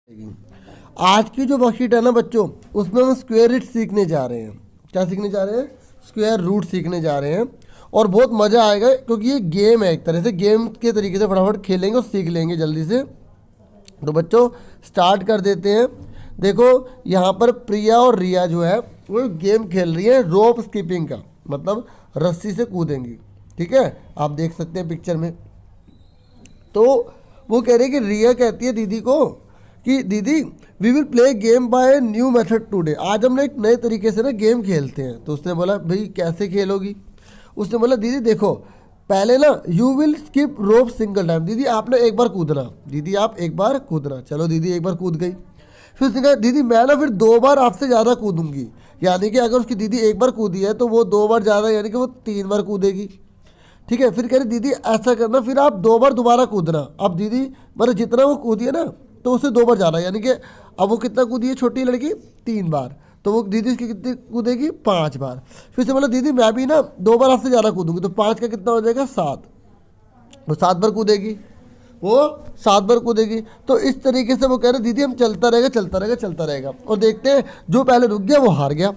आज की जो वर्कशीट है ना बच्चों, उसमें हम स्क्वायर रूट सीखने जा रहे हैं। क्या सीखने जा रहे हैं? स्क्वायर रूट सीखने जा रहे हैं। और बहुत मज़ा आएगा क्योंकि ये गेम है, एक तरह से गेम के तरीके से फटाफट खेलेंगे और सीख लेंगे जल्दी से। तो बच्चों स्टार्ट कर देते हैं। देखो यहाँ पर प्रिया और रिया जो है वो गेम खेल रही है रोप स्कीपिंग का, मतलब रस्सी से कूदेंगी। ठीक है, आप देख सकते हैं पिक्चर में। तो वो कह रही है कि रिया कहती है दीदी को कि दीदी we will play game by new method today. आज हम एक नए तरीके से ना गेम खेलते हैं। तो उसने बोला भाई कैसे खेलोगी? उसने बोला दीदी देखो पहले ना you will skip rope single time. दीदी आपने एक बार कूदना, दीदी आप एक बार कूदना। चलो दीदी एक बार कूद गई। फिर उसने कहा दीदी मैं ना फिर 2 बार आपसे ज़्यादा कूदूंगी। यानी कि अगर उसकी दीदी एक बार कूदी है तो वो 2 बार ज़्यादा, यानी कि वो 3 बार कूदेगी। ठीक है, फिर कह रही दीदी ऐसा करना फिर आप 2 बार दोबारा कूदना। अब दीदी मतलब जितना वो कूदी है ना तो उससे 2 बार ज़्यादा, यानी कि अब वो कितना कूदी है छोटी लड़की? 3 बार। तो वो दीदी उसकी कितनी कूदेगी? 5 बार। फिर से बोला दीदी मैं भी ना 2 बार आपसे ज़्यादा कूदूंगी। तो 5 का कितना हो जाएगा? 7। वो 7 बार कूदेगी, वो 7 बार कूदेगी। तो इस तरीके से वो कह रहे दीदी हम चलता रहेगा चलता रहेगा चलता रहेगा। और देखते हैं जो पहले रुक गया वो हार गया।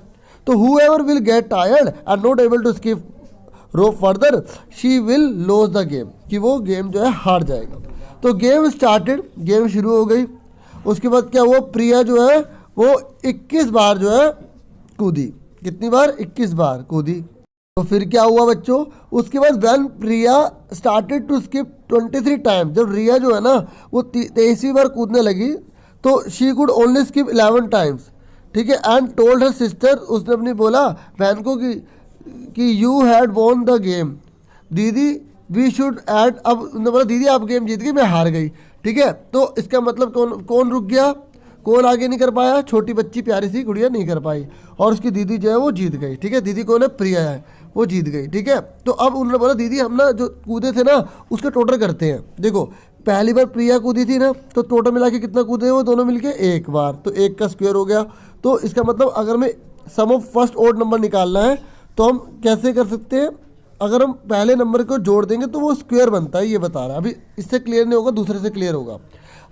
तो whoever will get tired and not able to skip rope further she will loss the game, कि वो गेम जो है हार जाएगा। तो गेम स्टार्टेड, गेम शुरू हो गई। उसके बाद क्या हुआ? प्रिया जो है वो 21 बार जो है कूदी। कितनी बार? 21 बार कूदी। तो फिर क्या हुआ बच्चों? उसके बाद when Priya started to skip 23 time, जब रिया जो है ना वो 23वीं बार कूदने लगी तो she could only skip 11 times. ठीक है, एंड टोल्ड हर सिस्टर, उसने अपनी बोला बहन को कि you had won the game दीदी वी शुड ऐड। अब उन्होंने बोला दीदी आप गेम जीत गई, मैं हार गई। ठीक है, तो इसका मतलब कौन रुक गया? कौन आगे नहीं कर पाया? छोटी बच्ची प्यारी सी गुड़िया नहीं कर पाई और उसकी दीदी जो है वो जीत गई। ठीक है, दीदी कौन है? प्रिया है, वो जीत गई। ठीक है, तो अब उन्होंने बोला दीदी हम ना जो कूदे थे ना उसका टोटल करते हैं। देखो पहली बार प्रिया कूदी थी ना तो टोटल मिला के कितना कूदे वो दोनों मिलके? 1 बार। तो 1 का स्क्वायर हो गया। तो इसका मतलब अगर हमें सम ऑफ फर्स्ट ऑड नंबर निकालना है तो हम कैसे कर सकते हैं? अगर हम पहले नंबर को जोड़ देंगे तो वो स्क्वायर बनता है, ये बता रहा है। अभी इससे क्लियर नहीं होगा, दूसरे से क्लियर होगा।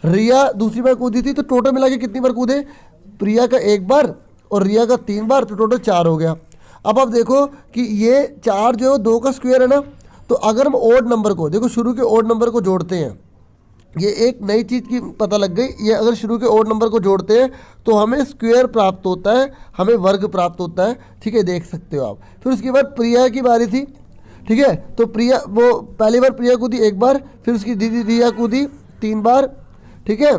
रिया दूसरी बार कूदी थी तो टोटल मिला के कितनी बार कूदे? प्रिया का 1 बार और रिया का 3 बार, तो टोटल 4 हो गया। अब आप देखो कि ये 4 जो है 2 का स्क्वायर है ना। तो अगर हम ओड नंबर को देखो, शुरू के ओड नंबर को जोड़ते हैं, ये एक नई चीज़ की पता लग गई। ये अगर शुरू के ओड नंबर को जोड़ते हैं तो हमें स्क्वायर प्राप्त होता है, हमें वर्ग प्राप्त होता है। ठीक है, देख सकते हो आप। फिर उसके बाद प्रिया की बारी थी। ठीक है, तो प्रिया वो पहली बार प्रिया कूदी 1 बार, फिर उसकी दीदी रिया कूदी 3 बार। ठीक है,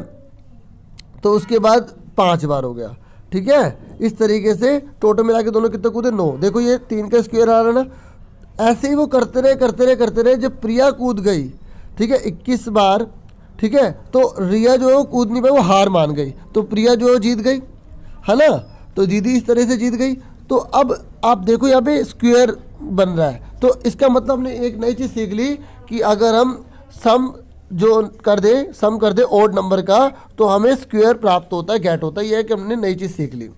तो उसके बाद 5 बार हो गया। ठीक है, इस तरीके से टोटल मिला के दोनों कितने कूदे? 9। देखो ये 3 का स्क्वायर आ रहा है ना। ऐसे ही वो करते रहे करते रहे करते रहे। जब प्रिया कूद गई, ठीक है 21 बार, ठीक है, तो रिया जो है वो कूद नहीं पाई, वो हार मान गई। तो प्रिया जो है जीत गई, है ना। तो दीदी इस तरह से जीत गई। तो अब आप देखो यहाँ पे स्क्वायर बन रहा है। तो इसका मतलब हमने एक नई चीज़ सीख ली कि अगर हम सम कर दे ओड नंबर का तो हमें स्क्वायर प्राप्त होता है, गेट होता है। ये है कि हमने नई चीज़ सीख ली।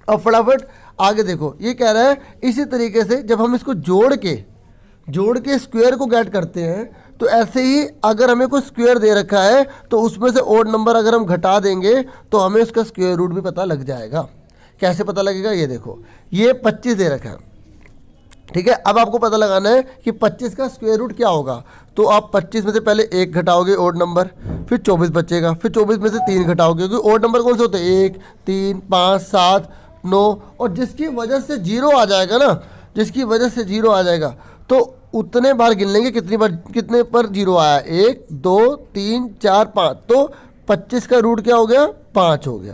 अब फटाफट आगे देखो, ये कह रहा है इसी तरीके से जब हम इसको जोड़ के स्क्वायर को गेट करते हैं तो ऐसे ही अगर हमें कोई स्क्वायर दे रखा है तो उसमें से ओड नंबर अगर हम घटा देंगे तो हमें उसका स्क्वायर रूट भी पता लग जाएगा। कैसे पता लगेगा? ये देखो ये 25 दे रखा है। ठीक है, अब आपको पता लगाना है कि 25 का स्क्वायर रूट क्या होगा। तो आप 25 में से पहले 1 घटाओगे ओड नंबर, फिर 24 बचेगा, फिर 24 में से 3 घटाओगे, क्योंकि ओड नंबर कौन से होते हैं? 1, 3, 5, 7, 9। और जिसकी वजह से 0 आ जाएगा ना, जिसकी वजह से 0 आ जाएगा तो उतने बार गिन लेंगे कितने पर 0 आया। 1, 2, 3, 4, 5। तो 25 का रूट क्या हो गया? 5 हो गया।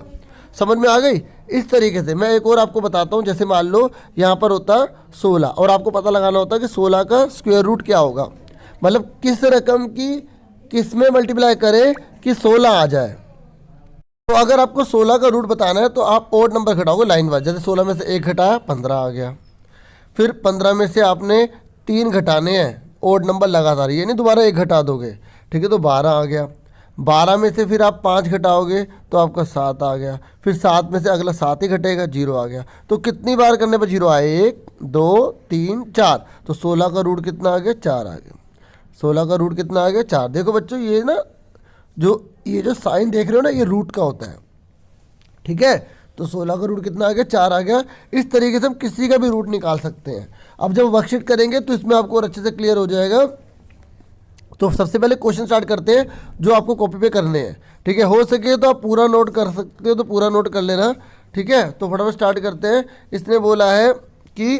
समझ में आ गई? इस तरीके से मैं एक और आपको बताता हूँ। जैसे मान लो यहाँ पर होता 16 और आपको पता लगाना होता है कि 16 का स्क्वायर रूट क्या होगा, मतलब किस रकम की किस में मल्टीप्लाई करें कि 16 आ जाए। तो अगर आपको 16 का रूट बताना है तो आप ओड नंबर घटाओगे लाइन वाइज। जैसे 16 में से 1 घटाया 15 आ गया। फिर 15 में से आपने 3 घटाने हैं ओड नंबर लगातार, ये नहीं दोबारा 1 घटा दोगे। ठीक है, तो 12 आ गया। 12 में से फिर आप 5 घटाओगे तो आपका 7 आ गया। फिर 7 में से अगला 7 ही घटेगा, 0 आ गया। तो कितनी बार करने पर 0 आए? 1, 2, 3, 4। तो 16 का रूट कितना आ गया? 4 आ गया। 16 का रूट कितना आ गया? 4। देखो बच्चों ये ना जो ये जो साइन देख रहे हो ना, ये रूट का होता है, ठीक है। तो 16 का रूट कितना आ गया, 4 आ गया। इस तरीके से हम किसी का भी रूट निकाल सकते हैं। अब जब वर्कशीट करेंगे तो इसमें आपको और अच्छे से क्लियर हो जाएगा। तो सबसे पहले क्वेश्चन स्टार्ट करते हैं जो आपको कॉपी पे करने हैं, ठीक है। हो सके तो आप पूरा नोट कर सकते हो तो पूरा नोट कर लेना, ठीक है। तो फटाफट स्टार्ट करते हैं। इसने बोला है कि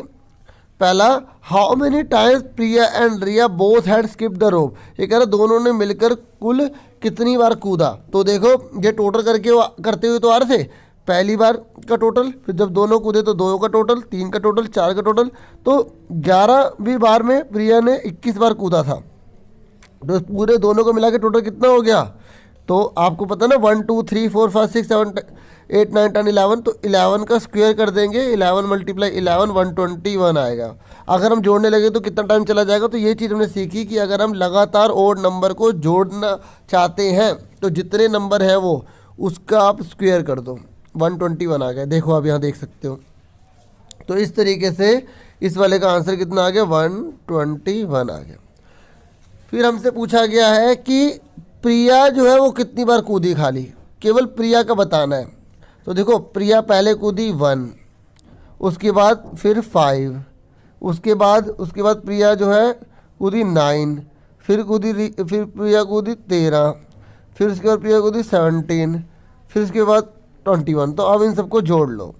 पहला, how many times Priya and Riya both had skip the rope. ये कह रहा दोनों ने मिलकर कुल कितनी बार कूदा। तो देखो ये टोटल करके करते हुए तो आ रहे थे, पहली बार का टोटल, फिर जब दोनों कूदे तो 2 का टोटल, 3 का टोटल, 4 का टोटल। तो 11वीं बार में प्रिया ने 21 बार कूदा था। तो पूरे दोनों को मिला के टोटल कितना हो गया। तो आपको पता ना 1 2 3 4 5 6 7 8 9 10 11, तो 11 का स्क्वायर कर देंगे, 11 मल्टीप्लाई 11 121 आएगा। अगर हम जोड़ने लगे तो कितना टाइम चला जाएगा। तो ये चीज़ हमने सीखी कि अगर हम लगातार ओड नंबर को जोड़ना चाहते हैं तो जितने नंबर है वो उसका आप स्क्वायर कर दो, 121 आ गया। देखो आप यहाँ देख सकते हो। तो इस तरीके से इस वाले का आंसर कितना आ गया, 121 आ गया। फिर हमसे पूछा गया है कि प्रिया जो है वो कितनी बार कूदी, खाली केवल प्रिया का बताना है। तो देखो प्रिया पहले कूदी 1, उसके बाद फिर 5, उसके बाद प्रिया जो है कूदी 9, फिर प्रिया कूदी 13, फिर उसके बाद प्रिया कूदी 17, फिर उसके बाद 21। तो अब इन सबको जोड़ लो।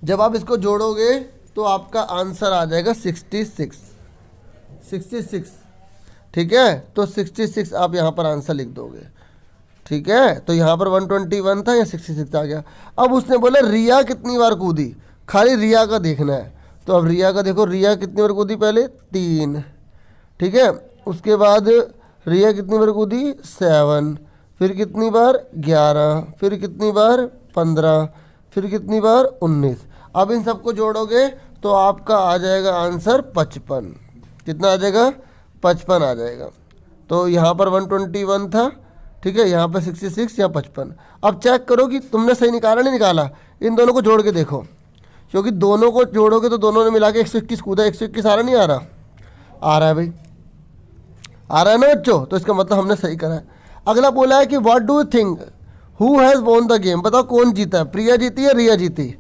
जब आप इसको जोड़ोगे तो आपका आंसर आ जाएगा 66, ठीक है। तो 66 आप यहाँ पर आंसर लिख दोगे, ठीक है। तो यहाँ पर 121 था, यहाँ 66 आ गया। अब उसने बोला रिया कितनी बार कूदी, खाली रिया का देखना है। तो अब रिया का देखो, रिया कितनी बार कूदी, पहले 3, ठीक है। उसके बाद रिया कितनी बार कूदी, 7, फिर कितनी बार 11, फिर कितनी बार 15, फिर कितनी बार 19। अब इन सबको जोड़ोगे तो आपका आ जाएगा आंसर 55। कितना आ जाएगा, 55 आ जाएगा। तो यहाँ पर 121 था, ठीक है, यहाँ पर 66, यहाँ 55। अब चेक करो कि तुमने सही निकाला नहीं निकाला। इन दोनों को जोड़ के देखो, क्योंकि दोनों को जोड़ोगे तो दोनों ने मिला के 121 कूदा, 121 आ रहा नहीं आ रहा, आ रहा है भाई, आ रहा है ना बच्चों। तो इसका मतलब हमने सही करा है। अगला बोला है कि what do you think who has won the game. बताओ कौन जीता है, प्रिया जीती या रिया जीती।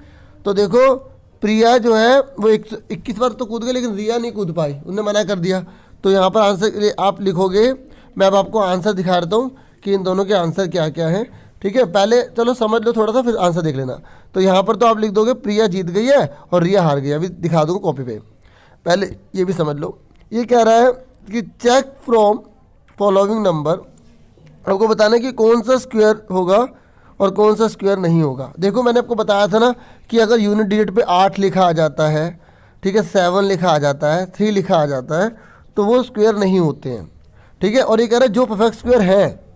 तो देखो प्रिया जो है वो 21 बार तो कूद गई, लेकिन रिया नहीं कूद पाई, उन्होंने मना कर दिया। तो यहाँ पर आंसर आप लिखोगे, मैं अब आपको आंसर दिखा देता हूँ कि इन दोनों के आंसर क्या क्या हैं, ठीक है। पहले चलो समझ लो थोड़ा सा, फिर आंसर देख लेना। तो यहाँ पर तो आप लिख दोगे प्रिया जीत गई है और रिया हार गई। अभी दिखा दूँगा कॉपी पे, पहले ये भी समझ लो। ये कह रहा है कि चेक फ्रॉम फॉलोइंग नंबर, आपको बताना है कि कौन सा स्क्वायर होगा और कौन सा स्क्वायर नहीं होगा। देखो मैंने आपको बताया था ना कि अगर यूनिट डिजिट पे 8 लिखा आ जाता है, ठीक है, 7 लिखा आ जाता है, 3 लिखा आ जाता है, तो वो स्क्वायर नहीं होते हैं, ठीक है। और ये कह रहा है जो परफेक्ट स्क्वायर है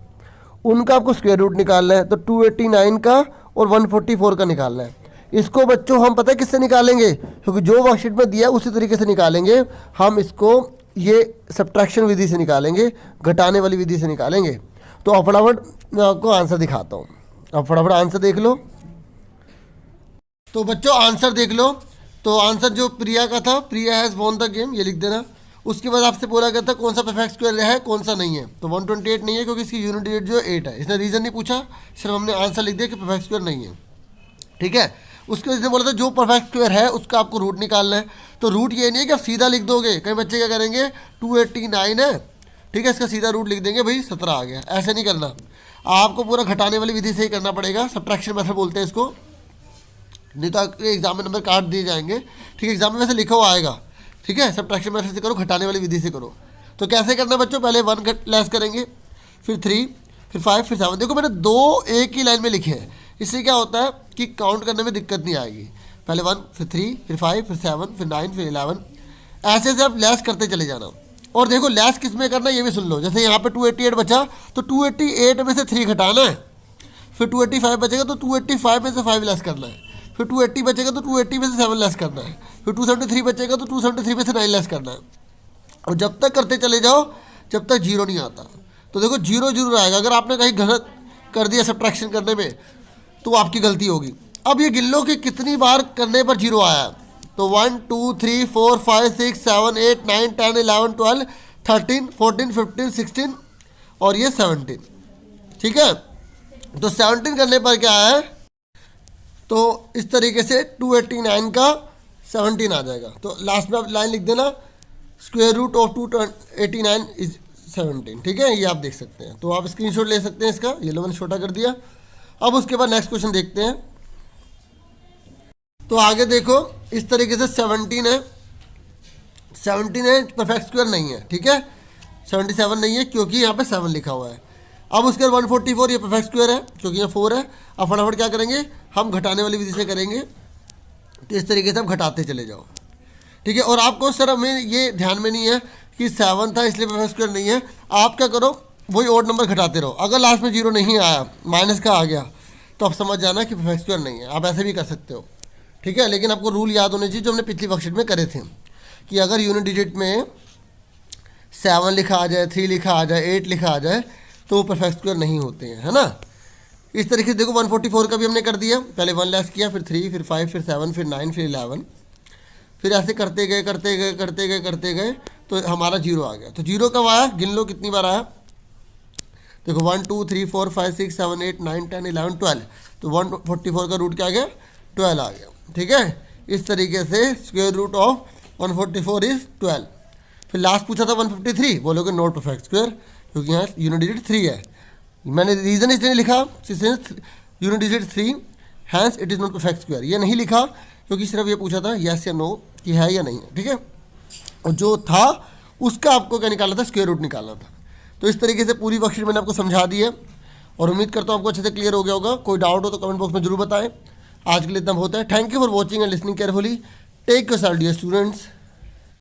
उनका आपको स्क्वायर रूट निकालना है। तो 289 का और 144 का निकालना है। इसको बच्चों हम पता है किससे निकालेंगे, क्योंकि जो वर्कशीट में दिया है उसी तरीके से निकालेंगे हम। इसको ये सब्ट्रैक्शन विधि से निकालेंगे, घटाने वाली विधि से निकालेंगे। तो अब फटाफट मैं आपको आंसर दिखाता हूँ। अब फटाफट आंसर देख लो। तो बच्चों आंसर देख लो। तो आंसर जो प्रिया का था, प्रिया हैज़ वॉन द गेम, ये लिख देना। उसके बाद आपसे बोला गया था कौन सा परफेक्ट स्क्वायर है कौन सा नहीं है। तो 128 नहीं है क्योंकि इसकी यूनिट डिजिट जो है 8 है। इसने रीज़न नहीं पूछा, सिर्फ हमने आंसर लिख दिया कि परफेक्ट स्क्वायर नहीं है, ठीक है। उसके बाद इसने बोला था जो परफेक्ट स्क्वायर है उसका आपको रूट निकालना है। तो रूट ये नहीं है कि आप सीधा लिख दोगे, कई बच्चे क्या करेंगे 289 है, ठीक है, इसका सीधा रूट लिख देंगे भाई 17 आ गया। ऐसे नहीं करना, आपको पूरा घटाने वाली विधि से ही करना पड़ेगा। सब्ट्रैक्शन मेथड बोलते हैं इसको, नहीं तो एग्जाम में नंबर काट दिए जाएंगे, ठीक है। एग्जाम में वैसे लिखा हुआ आएगा, ठीक है। सब्ट्रैक्शन मेथड से करो, घटाने वाली विधि से करो। तो कैसे करना बच्चों, पहले 1 लेस करेंगे, फिर 3, फिर 5, फिर 7। देखो मैंने 2 एक ही लाइन में लिखे हैं, इससे क्या होता है कि काउंट करने में दिक्कत नहीं आएगी। पहले 1, फिर 3, फिर 5, फिर 7, फिर 9, फिर 11, ऐसे से आप लेस करते चले जाना। और देखो लेस किस में करना ये भी सुन लो। जैसे यहाँ पे 288 बचा तो 288 में से 3 घटाना है, फिर 285 बचेगा तो 285 में से 5 लेस करना है, फिर 280 बचेगा तो 280 में से 7 लेस करना है, फिर 273 बचेगा तो 273 में से 9 लेस करना है। और जब तक करते चले जाओ जब तक जीरो नहीं आता। तो देखो जीरो जरूर आएगा। अगर आपने कहीं गलत कर दिया सब्ट्रैक्शन करने में तो आपकी गलती होगी। अब ये गिन लो कि कितनी बार करने पर जीरो आया। तो 1 2 3 4 5 6 7 8 9 10 11 12 13 14 15 16 और ये 17, ठीक है। तो 17 करने पर क्या है, तो इस तरीके से 289 का 17 आ जाएगा। तो लास्ट में आप लाइन लिख देना, स्क्वायर रूट ऑफ 289 इज 17, ठीक है, ये आप देख सकते हैं। तो आप स्क्रीनशॉट ले सकते हैं इसका, ये लो मैंने छोटा कर दिया। अब उसके बाद नेक्स्ट क्वेश्चन देखते हैं। तो आगे देखो, इस तरीके से 17 है, 17 है, परफेक्ट स्क्वायर नहीं है, ठीक है, 77 नहीं है क्योंकि यहाँ पे 7 लिखा हुआ है। अब उसके बाद 144, ये परफेक्ट स्क्वायर है क्योंकि यहाँ 4 है। अब फटाफट क्या करेंगे, हम घटाने वाली विधि से करेंगे। तो इस तरीके से आप घटाते चले जाओ, ठीक है। और आपको सर हमें ये ध्यान में नहीं है कि 7 था इसलिए परफेक्ट स्क्वायर नहीं है। आप क्या करो, वही ओड नंबर घटाते रहो। अगर लास्ट में 0 नहीं आया, माइनस का आ गया, तो आप समझ जाना कि परफेक्ट स्क्वायर नहीं है। आप ऐसे भी कर सकते हो, ठीक है। लेकिन आपको रूल याद होने चाहिए जो हमने पिछली वर्कशीट में करे थे, कि अगर यूनिट डिजिट में 7 लिखा आ जाए, 3 लिखा आ जाए, 8 लिखा आ जाए, तो वो परफेक्ट स्क्वायर नहीं होते हैं, है ना। इस तरीके से देखो 144 का भी हमने कर दिया, पहले 1 लेस किया, फिर 3, फिर 5, फिर 7, फिर 9, फिर 11, फिर ऐसे करते गए करते गए करते गए करते गए, तो हमारा 0 आ गया। तो 0 कब आया, गिन लो कितनी बार आया। देखो 1 2 3 4 5 6 7 8 9 10 11 12, तो 144 का रूट क्या आ गया, 12 आ गया, ठीक है। इस तरीके से स्क्वायर रूट ऑफ 144 इज 12। फिर लास्ट पूछा था 153, बोलोगे नॉट परफेक्ट स्क्वायर, क्योंकि यहाँ यूनिट डिजिट 3 है। मैंने रीज़न इसलिए लिखा, unit digit 3 hence it is not perfect square, ये नहीं लिखा क्योंकि सिर्फ ये पूछा था यस या नो कि है या नहीं है, ठीक है। और जो था उसका आपको क्या निकालना था, स्क्वायर रूट निकालना था। तो इस तरीके से पूरी वर्कशीट मैंने आपको समझा दी है और उम्मीद करता हूँ आपको अच्छे से क्लियर हो गया होगा। कोई डाउट हो तो कमेंट बॉक्स में जरूर बताएं। आज के लिए इतना होता है। Thank you for watching and listening carefully. Take yourself dear students.